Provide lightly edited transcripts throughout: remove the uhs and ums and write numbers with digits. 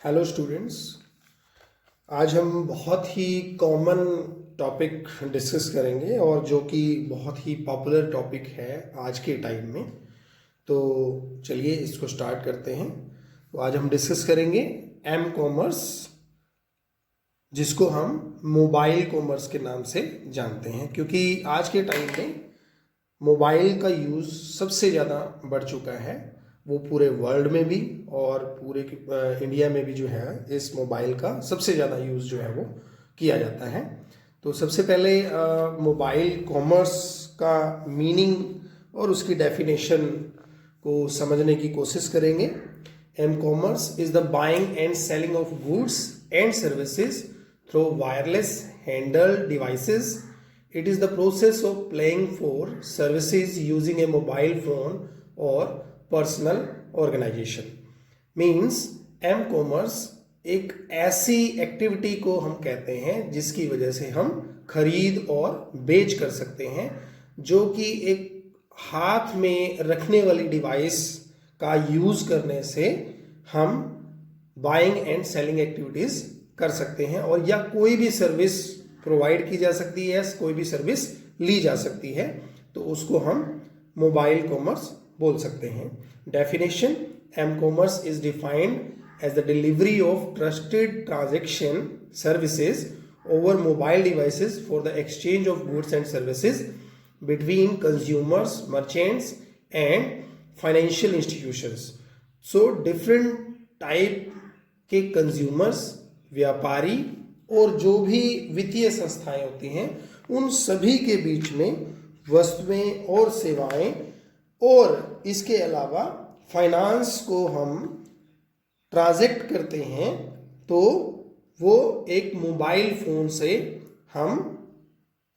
Hello students. आज हम बहुत ही कॉमन टॉपिक डिस्कस करेंगे और जो कि बहुत ही पॉपुलर टॉपिक है आज के टाइम में। तो चलिए इसको स्टार्ट करते हैं। तो आज हम डिस्कस करेंगे एम कॉमर्स, जिसको हम मोबाइल कॉमर्स के नाम से जानते हैं, क्योंकि आज के टाइम में मोबाइल का यूज़ सबसे ज़्यादा बढ़ चुका है। वो पूरे वर्ल्ड में भी और पूरे इंडिया में भी जो है इस मोबाइल का सबसे ज़्यादा यूज़ जो है वो किया जाता है। तो सबसे पहले मोबाइल कॉमर्स का मीनिंग और उसकी डेफिनेशन को समझने की कोशिश करेंगे। M commerce is the buying and selling of goods and services through wireless handled devices. It is the process of paying for services using a mobile phone or personal organization. Means M-commerce एक ऐसी activity को हम कहते हैं जिसकी वजह से हम खरीद और बेच कर सकते हैं, जो कि एक हाथ में रखने वाली डिवाइस का यूज़ करने से हम बाइंग एंड सेलिंग एक्टिविटीज़ कर सकते हैं, और या कोई भी सर्विस प्रोवाइड की जा सकती है, कोई भी सर्विस ली जा सकती है, तो उसको हम मोबाइल कॉमर्स बोल सकते हैं। डेफिनेशन: M commerce is defined as the delivery of trusted transaction services over mobile devices for the exchange of goods and services between consumers, merchants and financial institutions. So different type के consumers, व्यापारी और जो भी वित्तीय संस्थाएं होती हैं, उन सभी के बीच में वस्तुएं और सेवाएं और इसके अलावा फाइनेंस को हम ट्रांजैक्ट करते हैं, तो वो एक मोबाइल फ़ोन से हम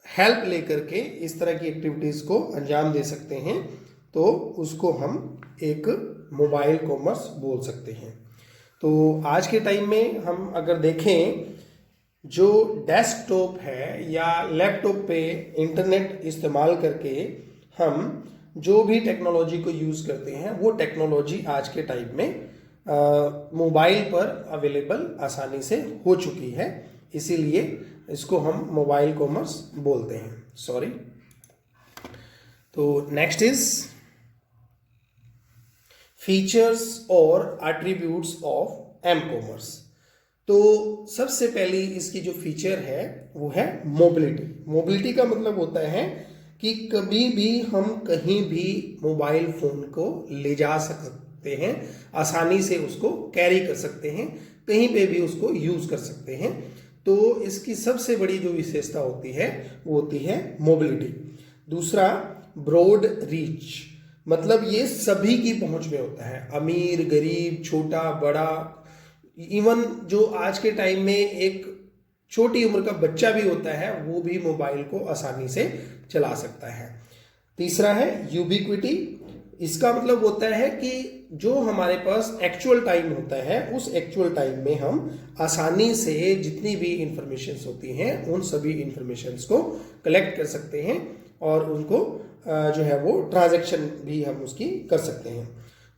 हेल्प लेकर के इस तरह की एक्टिविटीज़ को अंजाम दे सकते हैं, तो उसको हम एक मोबाइल कॉमर्स बोल सकते हैं। तो आज के टाइम में हम अगर देखें, जो डेस्कटॉप है या लैपटॉप पे इंटरनेट इस्तेमाल करके हम जो भी टेक्नोलॉजी को यूज़ करते हैं, वो टेक्नोलॉजी आज के टाइम में मोबाइल पर अवेलेबल आसानी से हो चुकी है, इसीलिए इसको हम मोबाइल कॉमर्स बोलते हैं। सॉरी। तो नेक्स्ट इज फीचर्स और एट्रीब्यूट्स ऑफ एम कॉमर्स। तो सबसे पहली इसकी जो फीचर है वो है मोबिलिटी। मोबिलिटी का मतलब होता है कि कभी भी हम कहीं भी मोबाइल फ़ोन को ले जा सकते हैं, आसानी से उसको कैरी कर सकते हैं, कहीं पे भी उसको यूज़ कर सकते हैं। तो इसकी सबसे बड़ी जो विशेषता होती है वो होती है मोबिलिटी। दूसरा, ब्रॉड रीच, मतलब ये सभी की पहुंच में होता है, अमीर, गरीब, छोटा, बड़ा, इवन जो आज के टाइम में एक छोटी उम्र का बच्चा भी होता है, वो भी मोबाइल को आसानी से चला सकता है। तीसरा है यूबिक्विटी। इसका मतलब होता है कि जो हमारे पास एक्चुअल टाइम होता है, उस एक्चुअल टाइम में हम आसानी से जितनी भी इंफॉर्मेशंस होती हैं, उन सभी इंफॉर्मेशंस को कलेक्ट कर सकते हैं और उनको जो है वो ट्रांजैक्शन भी हम उसकी कर सकते हैं।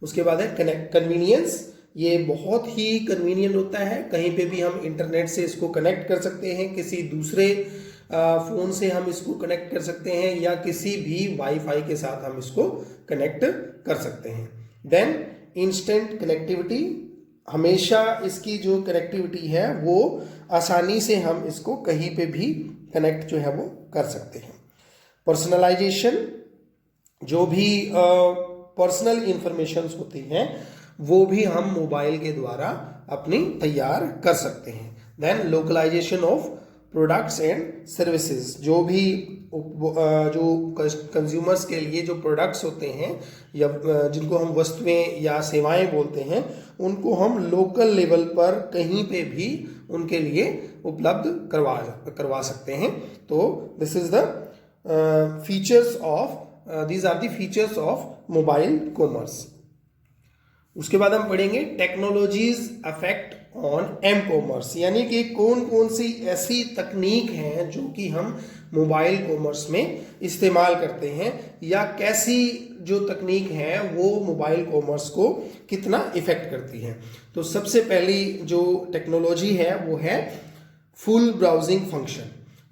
उसके बाद है कन्वीनियंस। ये बहुत ही कन्वीनियंट होता है, कहीं पे भी हम इंटरनेट से इसको कनेक्ट कर सकते हैं, किसी दूसरे फ़ोन से हम इसको कनेक्ट कर सकते हैं, या किसी भी वाईफाई के साथ हम इसको कनेक्ट कर सकते हैं। देन इंस्टेंट कनेक्टिविटी, हमेशा इसकी जो कनेक्टिविटी है वो आसानी से हम इसको कहीं पे भी कनेक्ट जो है वो कर सकते हैं। पर्सनलाइजेशन, जो भी पर्सनल इंफॉर्मेशंस होती हैं वो भी हम मोबाइल के द्वारा अपनी तैयार कर सकते हैं। Then localisation of products and services, जो भी जो कंज्यूमर्स के लिए जो प्रोडक्ट्स होते हैं या जिनको हम वस्तुएं या सेवाएं बोलते हैं, उनको हम लोकल लेवल पर कहीं पे भी उनके लिए उपलब्ध करवा सकते हैं। तो this is the features of these are the features of mobile commerce. उसके बाद हम पढ़ेंगे technologies affect on M commerce, यानी कि कौन कौन सी ऐसी तकनीक हैं जो कि हम मोबाइल कॉमर्स में इस्तेमाल करते हैं, या कैसी जो तकनीक है वो मोबाइल कॉमर्स को कितना इफेक्ट करती है। तो सबसे पहली जो टेक्नोलॉजी है वो है full browsing function.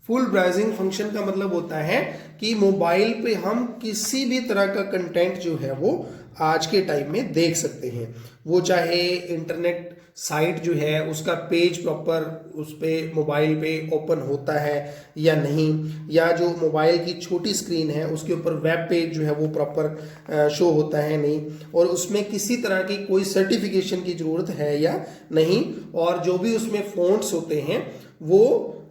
Full browsing function का मतलब होता है कि मोबाइल पे हम किसी भी तरह का कंटेंट जो है वो आज के टाइम में देख सकते हैं। वो चाहे इंटरनेट साइट जो है उसका पेज प्रॉपर उस पे मोबाइल पे ओपन होता है या नहीं, या जो मोबाइल की छोटी स्क्रीन है उसके ऊपर वेब पेज जो है वो प्रॉपर शो होता है नहीं, और उसमें किसी तरह की कोई सर्टिफिकेशन की ज़रूरत है या नहीं, और जो भी उसमें फ़ॉन्ट्स होते हैं वो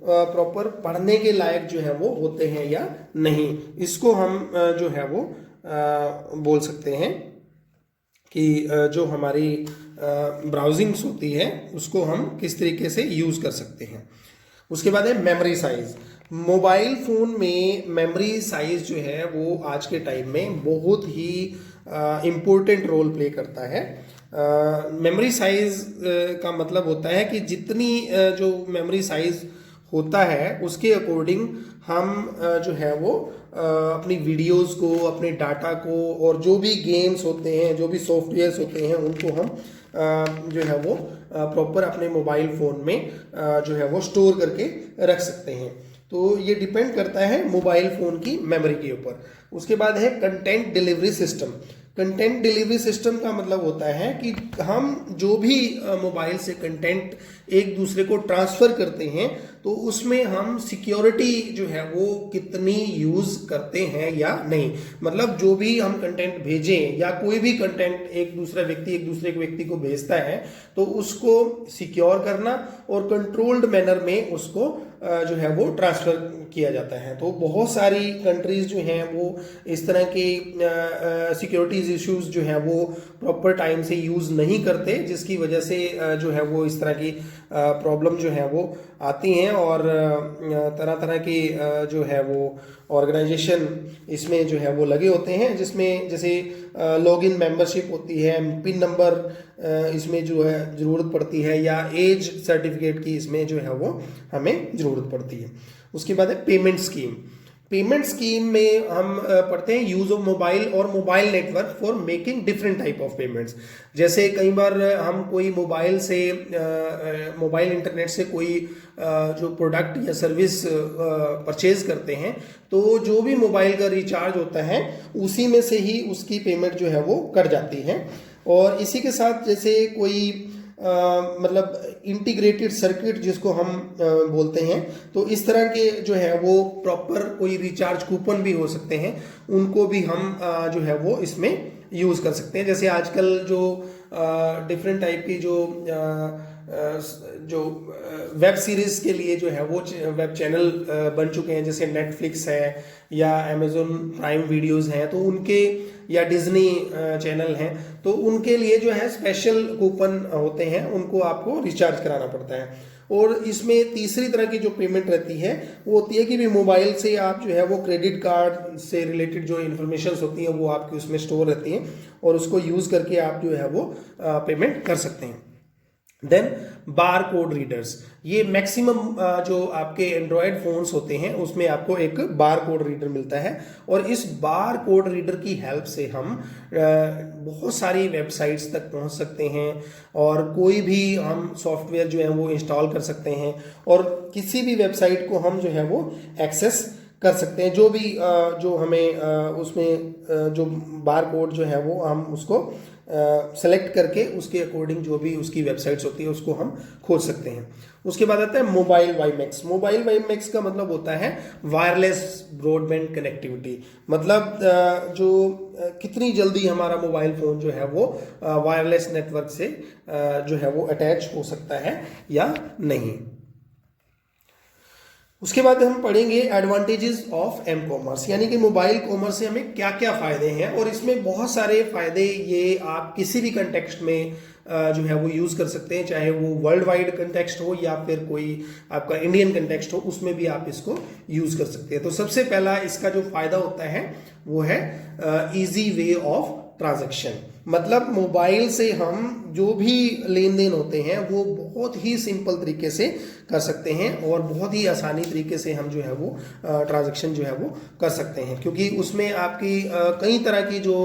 प्रॉपर पढ़ने के लायक जो है वो होते हैं या नहीं। इसको हम जो है वो बोल सकते हैं कि जो हमारी ब्राउजिंग्स होती है उसको हम किस तरीके से यूज़ कर सकते हैं। उसके बाद है मेमोरी साइज। मोबाइल फ़ोन में मेमोरी साइज जो है वो आज के टाइम में बहुत ही इम्पोर्टेंट रोल प्ले करता है। मेमोरी साइज का मतलब होता है कि जितनी जो मेमोरी साइज होता है उसके अकॉर्डिंग हम जो है वो अपनी वीडियोस को, अपने डाटा को, और जो भी गेम्स होते हैं, जो भी सॉफ्टवेयर्स होते हैं उनको हम जो है वो प्रॉपर अपने मोबाइल फ़ोन में जो है वो स्टोर करके रख सकते हैं। तो ये डिपेंड करता है मोबाइल फ़ोन की मेमोरी के ऊपर। उसके बाद है content delivery system. Content delivery system का मतलब होता है कि हम जो भी मोबाइल से कंटेंट एक दूसरे को ट्रांसफ़र करते हैं तो उसमें हम सिक्योरिटी जो है वो कितनी यूज़ करते हैं या नहीं। मतलब जो भी हम कंटेंट भेजें या कोई भी कंटेंट एक दूसरे व्यक्ति को भेजता है तो उसको सिक्योर करना और कंट्रोल्ड मैनर में उसको जो है वो ट्रांसफ़र किया जाता है। तो बहुत सारी कंट्रीज़ जो हैं वो इस तरह की सिक्योरिटीज़ इश्यूज़ जो हैं वो प्रॉपर टाइम से यूज़ नहीं करते, जिसकी वजह से जो है वो इस तरह की प्रॉब्लम जो है वो आती हैं, और तरह तरह की जो है वो ऑर्गेनाइजेशन इसमें जो है वो लगे होते हैं, जिसमें जैसे लॉगिन मेंबरशिप होती है, पिन नंबर इसमें जो है ज़रूरत पड़ती है, या एज सर्टिफिकेट की इसमें जो है वो हमें ज़रूरत पड़ती है। उसके बाद है पेमेंट स्कीम। पेमेंट स्कीम में हम पढ़ते हैं यूज ऑफ मोबाइल और mobile network for making different type of payments. जैसे कई बार हम कोई मोबाइल से मोबाइल इंटरनेट से कोई जो प्रोडक्ट या सर्विस परचेज करते हैं तो जो भी मोबाइल का रिचार्ज होता है उसी में से ही उसकी पेमेंट जो है वो कट जाती है। और इसी के साथ जैसे कोई मतलब इंटीग्रेटेड सर्किट जिसको हम बोलते हैं, तो इस तरह के जो है वो प्रॉपर कोई रिचार्ज कूपन भी हो सकते हैं, उनको भी हम जो है वो इसमें यूज़ कर सकते हैं। जैसे आजकल जो डिफरेंट टाइप की जो वेब सीरीज़ के लिए जो है वो वेब चैनल बन चुके हैं, जैसे नेटफ्लिक्स है या अमेज़न प्राइम वीडियोज़ हैं, तो उनके या डिज्नी चैनल हैं, तो उनके लिए जो है स्पेशल कूपन होते हैं, उनको आपको रिचार्ज कराना पड़ता है। और इसमें तीसरी तरह की जो पेमेंट रहती है वो होती है कि भी मोबाइल से आप जो है वो क्रेडिट कार्ड से रिलेटेड जो इन्फॉर्मेशन होती हैं वो आपकी उसमें स्टोर रहती हैं, और उसको यूज़ करके आप जो है वो पेमेंट कर सकते हैं। देन बार कोड रीडर्स, ये मैक्सिमम जो आपके एंड्रॉयड फ़ोन्स होते हैं उसमें आपको एक बार कोड रीडर मिलता है, और इस बार कोड रीडर की हेल्प से हम बहुत सारी वेबसाइट्स तक पहुंच सकते हैं, और कोई भी हम सॉफ्टवेयर जो है वो इंस्टॉल कर सकते हैं, और किसी भी वेबसाइट को हम जो है वो एक्सेस कर सकते हैं। जो भी जो हमें उसमें जो बार कोड जो है वो हम उसको सेलेक्ट करके उसके अकॉर्डिंग जो भी उसकी वेबसाइट्स होती है उसको हम खोज सकते हैं। उसके बाद आता है मोबाइल वाईमैक्स। मोबाइल वाईमैक्स का मतलब होता है वायरलेस ब्रॉडबैंड कनेक्टिविटी। मतलब जो कितनी जल्दी हमारा मोबाइल फ़ोन जो है वो वायरलेस नेटवर्क से जो है वो अटैच हो सकता है या नहीं। उसके बाद हम पढ़ेंगे एडवांटेजेस ऑफ एम कॉमर्स, यानी कि मोबाइल कॉमर्स से हमें क्या क्या फ़ायदे हैं, और इसमें बहुत सारे फ़ायदे ये आप किसी भी कंटेक्स्ट में जो है वो यूज़ कर सकते हैं, चाहे वो वर्ल्ड वाइड कंटेक्स्ट हो या फिर कोई आपका इंडियन कंटेक्स्ट हो, उसमें भी आप इसको यूज़ कर सकते हैं। तो सबसे पहला इसका जो फ़ायदा होता है वो है ईजी वे ऑफ ट्रांजैक्शन, मतलब मोबाइल से हम जो भी लेन देन होते हैं वो बहुत ही सिंपल तरीके से कर सकते हैं और बहुत ही आसानी तरीके से हम जो है वो ट्रांजैक्शन जो है वो कर सकते हैं, क्योंकि उसमें आपकी कई तरह की जो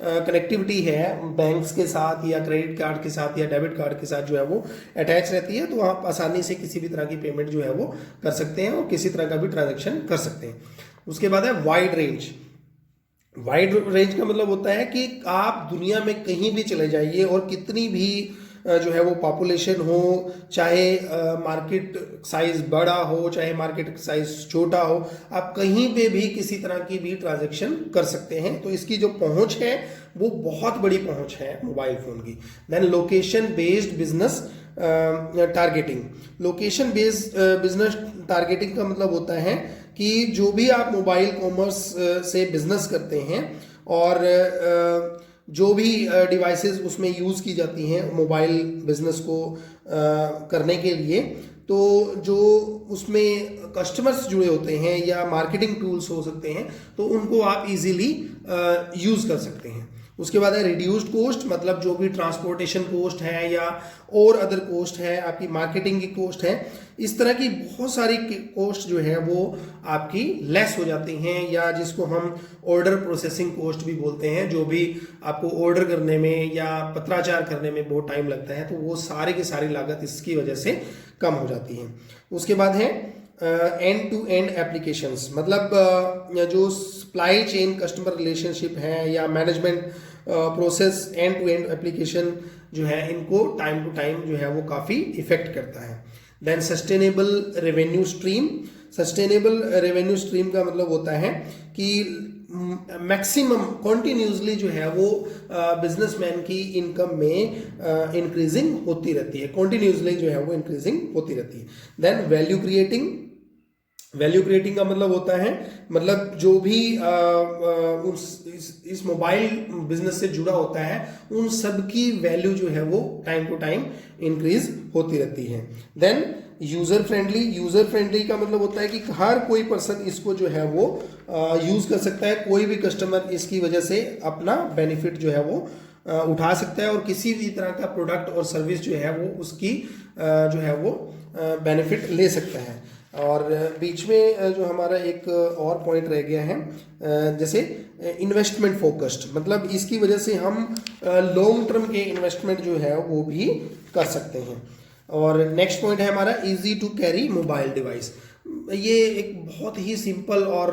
कनेक्टिविटी है बैंक्स के साथ या क्रेडिट कार्ड के साथ या डेबिट कार्ड के साथ जो है वो अटैच रहती है, तो आप आसानी से किसी भी तरह की पेमेंट जो है वो कर सकते हैं और किसी तरह का भी ट्रांजैक्शन कर सकते हैं। उसके बाद है वाइड रेंज। वाइड रेंज का मतलब होता है कि आप दुनिया में कहीं भी चले जाइए और कितनी भी जो है वो पॉपुलेशन हो, चाहे मार्केट साइज बड़ा हो चाहे मार्केट साइज छोटा हो, आप कहीं पे भी किसी तरह की भी ट्रांजैक्शन कर सकते हैं। तो इसकी जो पहुंच है वो बहुत बड़ी पहुंच है मोबाइल फोन की। Then location based business targeting. Location based business targeting का मतलब होता है कि जो भी आप मोबाइल कॉमर्स से बिजनेस करते हैं और जो भी डिवाइसेस उसमें यूज़ की जाती हैं मोबाइल बिजनेस को करने के लिए, तो जो उसमें कस्टमर्स जुड़े होते हैं या मार्केटिंग टूल्स हो सकते हैं, तो उनको आप इजीली यूज़ कर सकते हैं। उसके बाद है रिड्यूस्ड कॉस्ट, मतलब जो भी ट्रांसपोर्टेशन कॉस्ट है या और अदर कॉस्ट है, आपकी मार्केटिंग की कॉस्ट है, इस तरह की बहुत सारी कॉस्ट जो है वो आपकी लेस हो जाती हैं, या जिसको हम ऑर्डर प्रोसेसिंग कॉस्ट भी बोलते हैं। जो भी आपको ऑर्डर करने में या पत्राचार करने में बहुत टाइम लगता है, तो वो सारी की सारी लागत इसकी वजह से कम हो जाती है। उसके बाद है एंड टू एंड एप्लीकेशंस, मतलब जो सप्लाई चेन कस्टमर रिलेशनशिप है या management process, end to end application जो है इनको टाइम टू टाइम जो है वो काफ़ी इफेक्ट करता है। Then sustainable revenue stream. Sustainable revenue stream का मतलब होता है कि मैक्सिमम कॉन्टिन्यूसली जो है वो बिजनेसमैन की इनकम में इंक्रीजिंग होती रहती है, कॉन्टिन्यूसली जो है वो इंक्रीजिंग होती रहती है। Then value creating. Value creating का मतलब होता है, मतलब जो भी इस मोबाइल बिजनेस से जुड़ा होता है उन सब की वैल्यू जो है वो टाइम टू टाइम इंक्रीज होती रहती है। Then user friendly. User friendly का मतलब होता है कि हर कोई पर्सन इसको जो है वो यूज कर सकता है, कोई भी कस्टमर इसकी वजह से अपना बेनिफिट जो है वो उठा सकता है और किसी भी तरह का प्रोडक्ट और सर्विस जो है वो उसकी जो है वो बेनिफिट ले सकता है। और बीच में जो हमारा एक और पॉइंट रह गया है, जैसे इन्वेस्टमेंट फोकस्ड, मतलब इसकी वजह से हम लॉन्ग टर्म के इन्वेस्टमेंट जो है वो भी कर सकते हैं। और नेक्स्ट पॉइंट है हमारा easy to carry mobile device. ये एक बहुत ही सिंपल और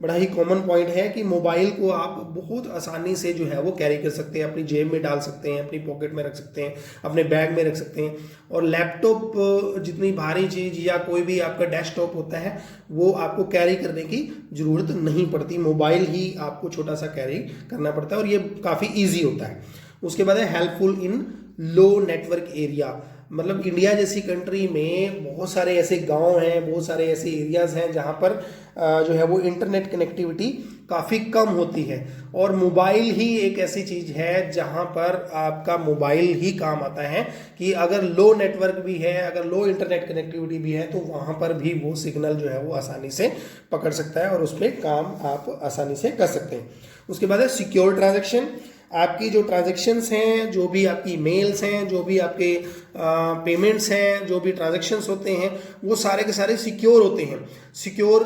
बड़ा ही कॉमन पॉइंट है कि मोबाइल को आप बहुत आसानी से जो है वो कैरी कर सकते हैं, अपनी जेब में डाल सकते हैं, अपनी पॉकेट में रख सकते हैं, अपने बैग में रख सकते हैं। और लैपटॉप जितनी भारी चीज़ या कोई भी आपका डेस्कटॉप होता है वो आपको कैरी करने की ज़रूरत नहीं पड़ती, मोबाइल ही आपको छोटा सा कैरी करना पड़ता है और ये काफ़ी ईजी होता है। उसके बाद है helpful in low network area, मतलब इंडिया जैसी कंट्री में बहुत सारे ऐसे गांव हैं, बहुत सारे ऐसे एरियाज हैं जहां पर जो है वो इंटरनेट कनेक्टिविटी काफ़ी कम होती है, और मोबाइल ही एक ऐसी चीज़ है जहां पर आपका मोबाइल ही काम आता है कि अगर लो नेटवर्क भी है, अगर लो इंटरनेट कनेक्टिविटी भी है, तो वहां पर भी वो सिग्नल जो है वो आसानी से पकड़ सकता है और उस पर काम आप आसानी से कर सकते हैं। उसके बाद है सिक्योर ट्रांजैक्शन। आपकी जो ट्रांजैक्शंस हैं, जो भी आपकी मेल्स हैं, जो भी आपके पेमेंट्स हैं, जो भी ट्रांजैक्शंस होते हैं, वो सारे के सारे सिक्योर होते हैं। सिक्योर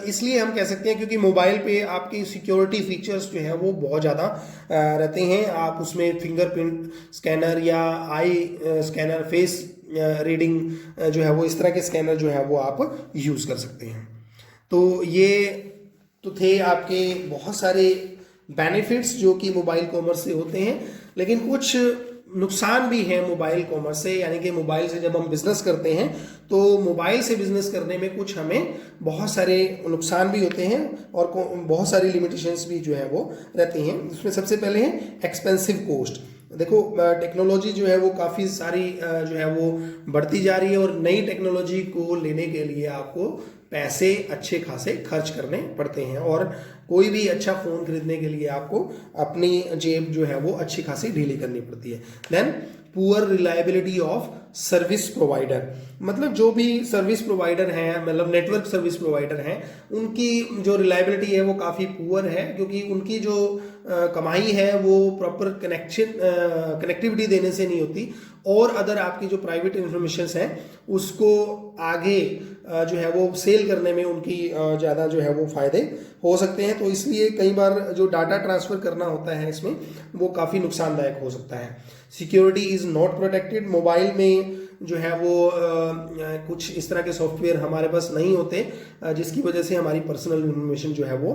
इसलिए हम कह सकते हैं क्योंकि मोबाइल पे आपकी सिक्योरिटी फीचर्स जो है वो बहुत ज़्यादा रहते हैं। आप उसमें फिंगरप्रिंट स्कैनर या आई स्कैनर, फेस रीडिंग जो है वो, इस तरह के स्कैनर जो है वो आप यूज़ कर सकते हैं। तो ये तो थे आपके बहुत सारे बेनिफिट्स जो कि मोबाइल कॉमर्स से होते हैं, लेकिन कुछ नुकसान भी हैं मोबाइल कॉमर्स से, यानी कि मोबाइल से जब हम बिजनेस करते हैं तो मोबाइल से बिजनेस करने में कुछ हमें बहुत सारे नुकसान भी होते हैं और बहुत सारी लिमिटेशंस भी जो है वो रहती हैं। उसमें सबसे पहले है एक्सपेंसिव कॉस्ट। देखो टेक्नोलॉजी जो है वो काफ़ी सारी जो है वो बढ़ती जा रही है और नई टेक्नोलॉजी को लेने के लिए आपको पैसे अच्छे खासे खर्च करने पड़ते हैं, और कोई भी अच्छा फ़ोन खरीदने के लिए आपको अपनी जेब जो है वो अच्छी खासी ढीली करनी पड़ती है। Then poor reliability of service provider, मतलब जो भी सर्विस प्रोवाइडर हैं, मतलब नेटवर्क सर्विस प्रोवाइडर हैं, उनकी जो रिलायबिलिटी है वो काफ़ी पुअर है, क्योंकि उनकी जो कमाई है वो प्रॉपर कनेक्टिविटी देने से नहीं होती, और अदर आपकी जो प्राइवेट इंफॉर्मेशन है उसको आगे जो है वो सेल करने में उनकी ज़्यादा जो है वो फायदे हो सकते हैं। तो इसलिए कई बार जो डाटा ट्रांसफ़र करना होता है इसमें वो काफ़ी नुकसानदायक हो सकता है। Security is not protected, mobile में जो है वो कुछ इस तरह के सॉफ्टवेयर हमारे पास नहीं होते जिसकी वजह से हमारी पर्सनल इन्फॉर्मेशन जो है वो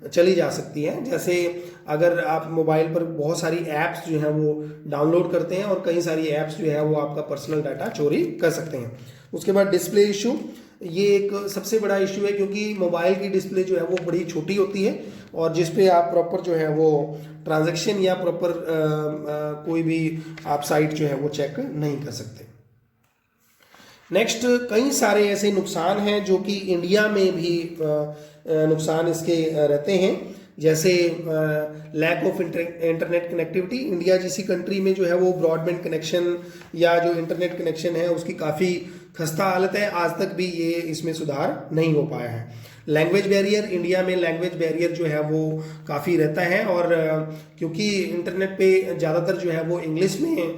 चली जा सकती है। जैसे अगर आप मोबाइल पर बहुत सारी ऐप्स जो है वो डाउनलोड करते हैं और कई सारी ऐप्स जो है वो आपका पर्सनल डाटा चोरी कर सकते हैं। उसके बाद डिस्प्ले इशू, ये एक सबसे बड़ा इशू है, क्योंकि मोबाइल की डिस्प्ले जो है वो बड़ी छोटी होती है और जिस पे आप प्रॉपर जो है वो ट्रांजैक्शन या प्रॉपर कोई भी आप साइट जो है वो चेक नहीं कर सकते। नेक्स्ट, कई सारे ऐसे नुकसान हैं जो कि इंडिया में भी नुकसान इसके रहते हैं, जैसे lack of internet connectivity. India जैसी कंट्री में जो है वो ब्रॉडबैंड कनेक्शन या जो इंटरनेट कनेक्शन है उसकी काफ़ी खस्ता हालत है, आज तक भी ये इसमें सुधार नहीं हो पाया है। लैंग्वेज बैरियर, इंडिया में लैंग्वेज बैरियर जो है वो काफ़ी रहता है, और क्योंकि इंटरनेट पे ज़्यादातर जो है वो इंग्लिश में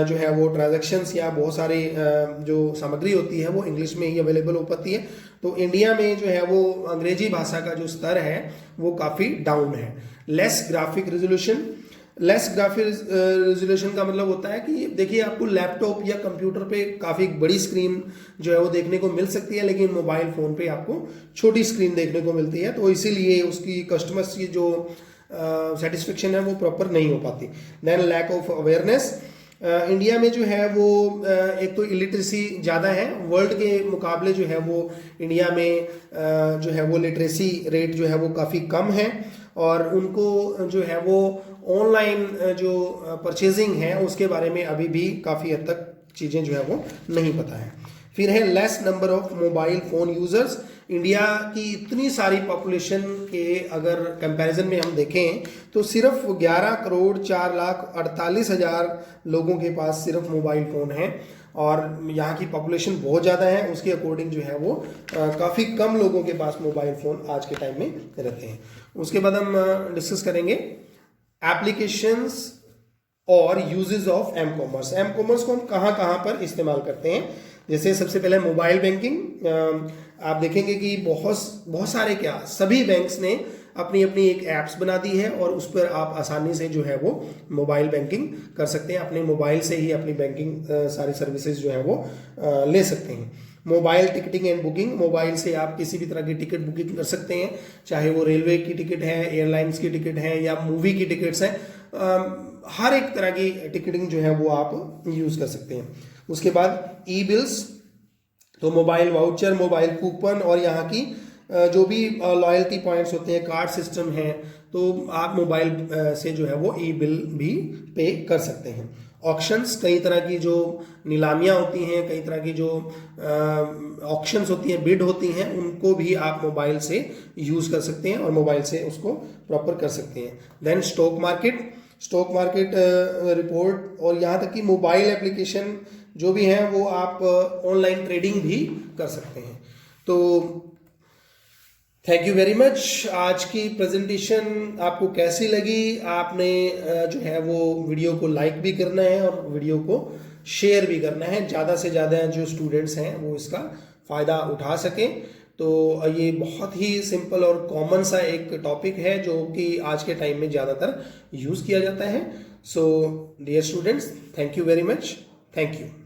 जो है वो ट्रांजैक्शंस या बहुत सारे जो सामग्री होती है वो इंग्लिश में ही अवेलेबल हो पाती है, तो इंडिया में जो है वो अंग्रेजी भाषा का जो स्तर है वो काफ़ी डाउन है। Less graphic resolution, less graphic resolution का मतलब होता है कि देखिए आपको लैपटॉप या कंप्यूटर पे काफ़ी बड़ी स्क्रीन जो है वो देखने को मिल सकती है, लेकिन मोबाइल फ़ोन पे आपको छोटी स्क्रीन देखने को मिलती है, तो इसीलिए उसकी कस्टमर्स की जो सेटिस्फेक्शन है वो प्रॉपर नहीं हो पाती। Then lack of awareness, India में जो है वो एक तो इलिटरेसी ज़्यादा है, वर्ल्ड के मुकाबले जो है वो इंडिया में जो है वो लिटरेसी रेट जो है वो काफ़ी कम है, और उनको जो है वो ऑनलाइन जो परचेजिंग है उसके बारे में अभी भी काफ़ी हद तक चीज़ें जो है वो नहीं पता है। फिर है less number of mobile phone users, India की इतनी सारी पॉपुलेशन के अगर कंपैरिजन में हम देखें तो सिर्फ 11,04,48,000 लोगों के पास सिर्फ मोबाइल फ़ोन है, और यहाँ की पॉपुलेशन बहुत ज़्यादा है, उसके अकॉर्डिंग जो है वो काफ़ी कम लोगों के पास मोबाइल फ़ोन आज के टाइम में रहते हैं। उसके बाद हम डिस्कस करेंगे एप्लीकेशंस और uses of M commerce. M commerce को हम कहाँ कहाँ पर इस्तेमाल करते हैं, जैसे सबसे पहले मोबाइल बैंकिंग। आप देखेंगे कि बहुत सारे क्या सभी बैंक्स ने अपनी अपनी एक ऐप्स बना दी है, और उस पर आप आसानी से जो है वो मोबाइल बैंकिंग कर सकते हैं, अपने मोबाइल से ही अपनी बैंकिंग सारी सर्विसेज जो है वो ले सकते हैं। Mobile ticketing and booking, mobile से आप किसी भी तरह की टिकट बुकिंग कर सकते हैं, चाहे वो रेलवे की टिकट है, एयरलाइंस की टिकट है या मूवी की टिकट्स हैं, हर एक तरह की टिकटिंग जो है वो आप यूज़ कर सकते हैं। उसके बाद ई बिल्स, तो मोबाइल वाउचर, मोबाइल कूपन, और यहाँ की जो भी लॉयल्टी पॉइंट्स होते हैं, कार्ड सिस्टम है, तो आप मोबाइल से जो है वो ई बिल भी पे कर सकते हैं। ऑक्शंस, कई तरह की जो नीलामियाँ होती हैं, कई तरह की जो ऑक्शंस होती हैं, बिड होती हैं, उनको भी आप मोबाइल से यूज़ कर सकते हैं और मोबाइल से उसको प्रॉपर कर सकते हैं। Then stock market, stock market report, और यहाँ तक कि मोबाइल एप्लीकेशन जो भी हैं वो आप ऑनलाइन ट्रेडिंग भी कर सकते हैं। तो थैंक यू वेरी मच। आज की प्रेजेंटेशन आपको कैसी लगी? आपने जो है वो वीडियो को लाइक भी करना है और वीडियो को शेयर भी करना है, ज़्यादा से ज़्यादा जो स्टूडेंट्स हैं वो इसका फ़ायदा उठा सकें। तो ये बहुत ही सिंपल और कॉमन सा एक टॉपिक है जो कि आज के टाइम में ज़्यादातर यूज़ किया जाता है। So dear students, thank you very much. Thank you.